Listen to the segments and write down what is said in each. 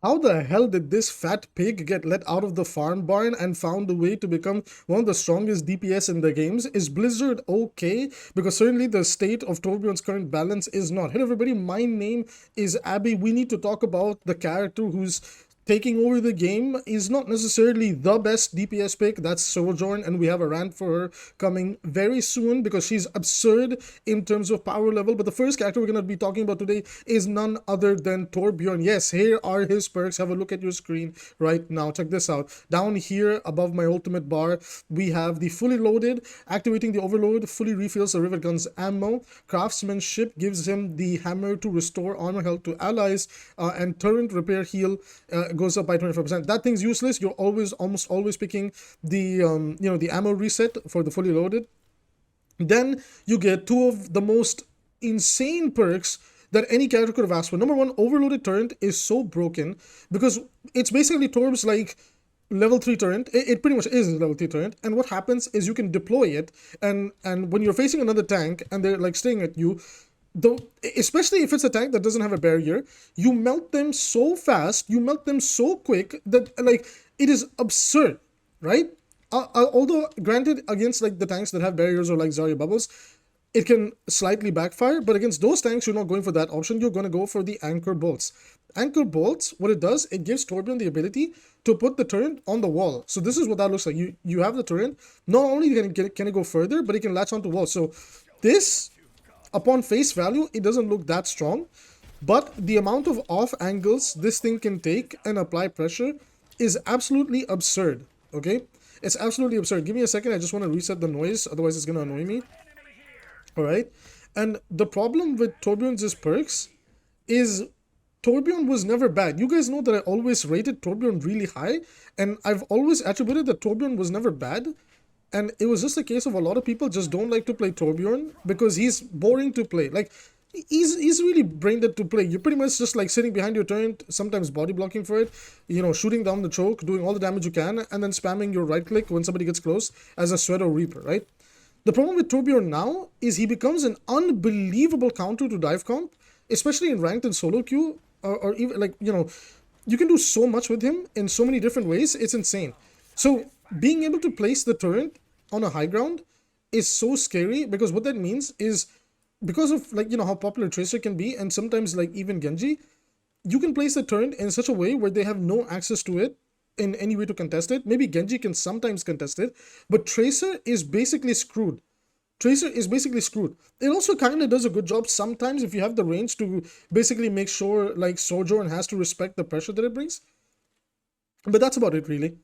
How the hell did this fat pig get let out of the farm barn and found a way to become one of the strongest DPS in the games? Is Blizzard okay? Because certainly the state of Torbjorn's current balance is not. Hey everybody, my name is Abby. We need to talk about the character who's taking over the game. Is not necessarily the best DPS pick. That's Torbjorn, and we have a rant for her coming very soon because she's absurd in terms of power level. But the first character we're going to be talking about today is none other than Torbjorn. Yes, here are his perks. Have a look at your screen right now. Check this out. Down here above my ultimate bar, we have the fully loaded. Activating the overload fully refills the rivet gun's ammo. Craftsmanship gives him the hammer to restore armor health to allies, and turret repair heal goes up by 25%. That thing's useless. You're almost always picking the the ammo reset for the fully loaded. Then you get two of the most insane perks that any character could have asked for. Number one, Overloaded Turret is so broken because it's basically Torb's like level 3 turret. It pretty much is a level 3 turret, and what happens is you can deploy it, and when you're facing another tank and they're like staying at you, though, especially if it's a tank that doesn't have a barrier, you melt them so fast, you melt them so quick that like it is absurd, right? Although granted, against like the tanks that have barriers or like Zarya bubbles, it can slightly backfire, but against those tanks, you're not going for that option. You're going to go for the anchor bolts. Anchor bolts, what it does, it gives Torbjorn the ability to put the turret on the wall. So this is what that looks like. You have the turret. Not only can it go further, but it can latch onto walls. So this, upon face value, it doesn't look that strong, but the amount of off angles this thing can take and apply pressure is absolutely absurd. Okay, it's absolutely absurd. Give me a second. I just want to reset the noise, otherwise it's going to annoy me. All right, and the problem with Torbjorn's perks is Torbjorn was never bad. You guys know that I always rated Torbjorn really high, and I've always attributed that Torbjorn was never bad. And it was just a case of a lot of people just don't like to play Torbjorn because he's boring to play. Like, he's really brain dead to play. You're pretty much just like sitting behind your turret, sometimes body blocking for it, shooting down the choke, doing all the damage you can, and then spamming your right click when somebody gets close as a Sweat or Reaper, right? The problem with Torbjorn now is he becomes an unbelievable counter to dive comp, especially in ranked and solo queue, or even like, you can do so much with him in so many different ways. It's insane. So being able to place the turret on a high ground is so scary because what that means is because of like, how popular Tracer can be, and sometimes like even Genji, you can place the turret in such a way where they have no access to it in any way to contest it. Maybe Genji can sometimes contest it, but Tracer is basically screwed. Tracer is basically screwed. It also kind of does a good job sometimes if you have the range to basically make sure like Sojourn has to respect the pressure that it brings. But that's about it really.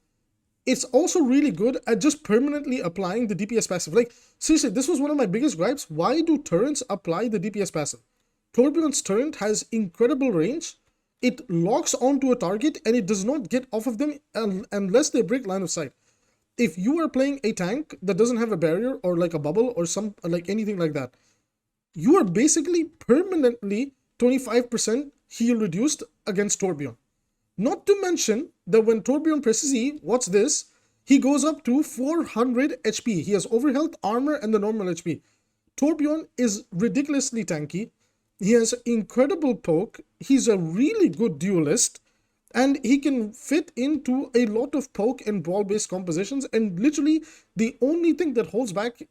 It's also really good at just permanently applying the DPS passive. Like, seriously, this was one of my biggest gripes. Why do turrets apply the DPS passive? Torbjorn's turret has incredible range. It locks onto a target and it does not get off of them unless they break line of sight. If you are playing a tank that doesn't have a barrier or like a bubble or some like anything like that, you are basically permanently 25% heal reduced against Torbjorn. Not to mention that when Torbjorn presses E, what's this? He goes up to 400 HP. He has overhealth, armor, and the normal HP. Torbjorn is ridiculously tanky. He has incredible poke. He's a really good duelist. And he can fit into a lot of poke and brawl-based compositions. And literally, the only thing that holds back,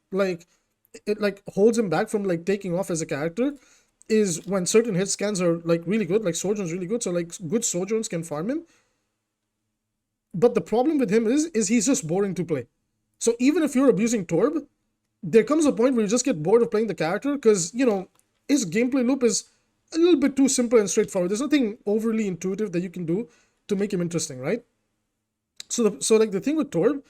holds him back from like taking off as a character, is when certain hit scans are like really good, like Sojourn's really good, so like good Sojourns can farm him. But the problem with him is he's just boring to play. So even if you're abusing Torb, there comes a point where you just get bored of playing the character because, his gameplay loop is a little bit too simple and straightforward. There's nothing overly intuitive that you can do to make him interesting, right? So the thing with Torb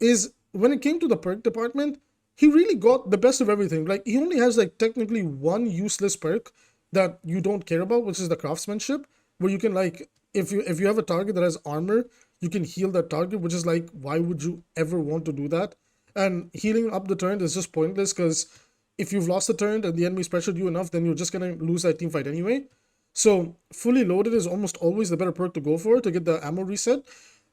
is when it came to the perk department, he really got the best of everything. Like, he only has like technically one useless perk that you don't care about, which is the craftsmanship, where you can like, if you have a target that has armor, you can heal that target, which is like, why would you ever want to do that? And healing up the turret is just pointless because if you've lost the turret and the enemy's pressured you enough, then you're just gonna lose that team fight anyway. So fully loaded is almost always the better perk to go for to get the ammo reset.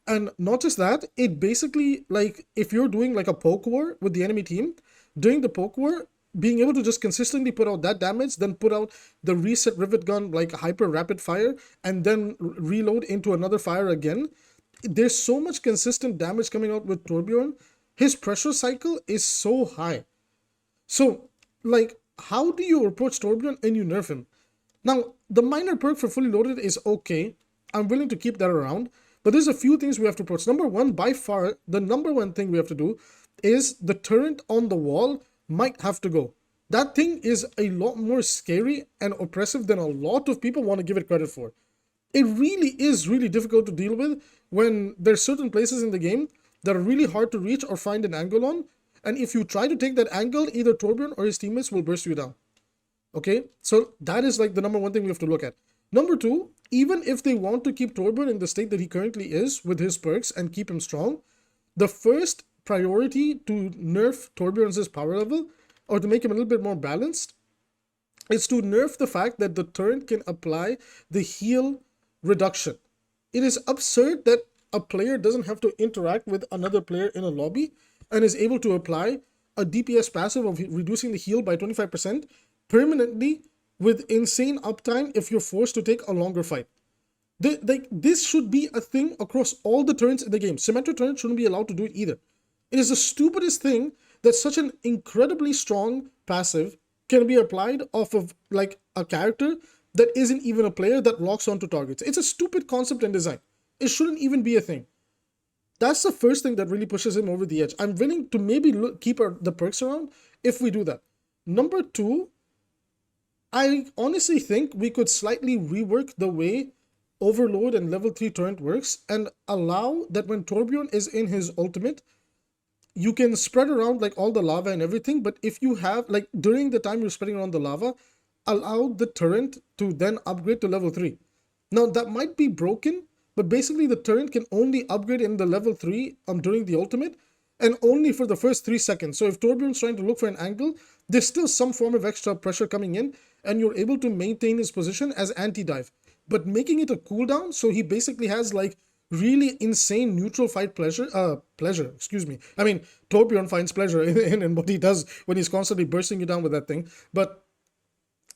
And not just that, it basically, like, if you're doing like a poke war with the enemy team, during the poke war, being able to just consistently put out that damage, then put out the reset rivet gun like hyper rapid fire, and then reload into another fire again. There's so much consistent damage coming out with Torbjorn. His pressure cycle is so high. So, like, how do you approach Torbjorn and you nerf him? Now, the minor perk for fully loaded is okay. I'm willing to keep that around. But there's a few things we have to approach. Number one, by far, the number one thing we have to do is the turret on the wall might have to go. That thing is a lot more scary and oppressive than a lot of people want to give it credit for. It really is really difficult to deal with when there's certain places in the game that are really hard to reach or find an angle on. And if you try to take that angle, either Torbjorn or his teammates will burst you down. Okay, so that is like the number one thing we have to look at. Number two, even if they want to keep Torbjorn in the state that he currently is with his perks and keep him strong, the first priority to nerf Torbjorn's power level, or to make him a little bit more balanced, is to nerf the fact that the turret can apply the heal reduction. It is absurd that a player doesn't have to interact with another player in a lobby and is able to apply a DPS passive of reducing the heal by 25% permanently with insane uptime if you're forced to take a longer fight. This should be a thing across all the turrets in the game. Symmetra turret shouldn't be allowed to do it either. It is the stupidest thing that such an incredibly strong passive can be applied off of like a character that isn't even a player that locks onto targets. It's a stupid concept and design. It shouldn't even be a thing. That's the first thing that really pushes him over the edge. I'm willing to maybe keep the perks around if we do that. Number two, I honestly think we could slightly rework the way Overload and level 3 turret works and allow that when Torbjorn is in his ultimate, you can spread around like all the lava and everything, but if you have like during the time you're spreading around the lava, allow the turret to then upgrade to level 3. Now that might be broken, but basically the turret can only upgrade in the level 3 during the ultimate and only for the first 3 seconds. So if Torbjorn's trying to look for an angle, there's still some form of extra pressure coming in and you're able to maintain his position as anti-dive. But making it a cooldown, so he basically has like really insane neutral fight pleasure. I mean, Torbjorn finds pleasure in what he does when he's constantly bursting you down with that thing. But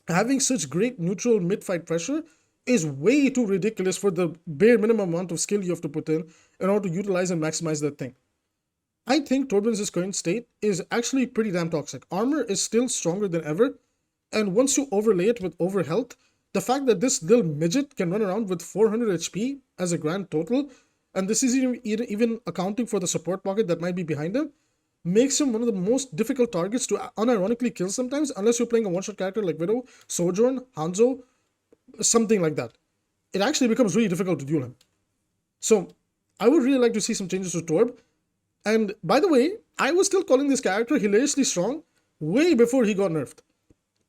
having such great neutral mid-fight pressure is way too ridiculous for the bare minimum amount of skill you have to put in order to utilize and maximize that thing. I think Torbjorn's current state is actually pretty damn toxic. Armor is still stronger than ever, and once you overlay it with overhealth, the fact that this little midget can run around with 400 HP as a grand total, and this is even accounting for the support pocket that might be behind him, makes him one of the most difficult targets to unironically kill sometimes, unless you're playing a one-shot character like Widow, Sojourn, Hanzo, something like that. It actually becomes really difficult to duel him. So I would really like to see some changes to Torb. And by the way, I was still calling this character hilariously strong way before he got nerfed.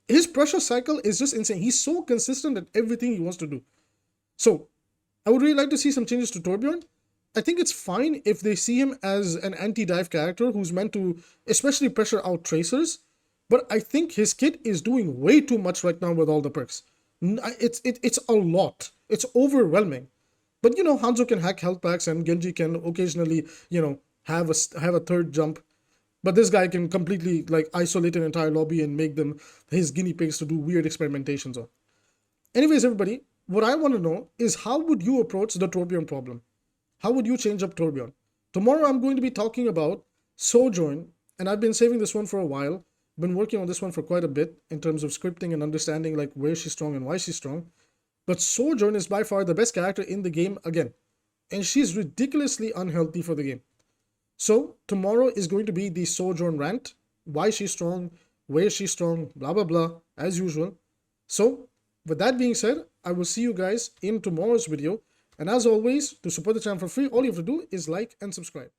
His pressure cycle is just insane. He's so consistent at everything he wants to do. So I would really like to see some changes to Torbjorn. I think it's fine if they see him as an anti-dive character who's meant to especially pressure out tracers. But I think his kit is doing way too much right now with all the perks. It's a lot. It's overwhelming. But you know, Hanzo can hack health packs and Genji can occasionally, you know, have a third jump. But this guy can completely like isolate an entire lobby and make them his guinea pigs to do weird experimentations on. Anyways, everybody, what I want to know is how would you approach the Torbjorn problem? How would you change up Torbjorn? Tomorrow I'm going to be talking about Sojourn, and I've been saving this one for a while. Been working on this one for quite a bit in terms of scripting and understanding like where she's strong and why she's strong. But Sojourn is by far the best character in the game again. And she's ridiculously unhealthy for the game. So tomorrow is going to be the Sojourn rant, why she's strong, where she's strong, blah, blah, blah, as usual. So with that being said, I will see you guys in tomorrow's video. And as always, to support the channel for free, all you have to do is like and subscribe.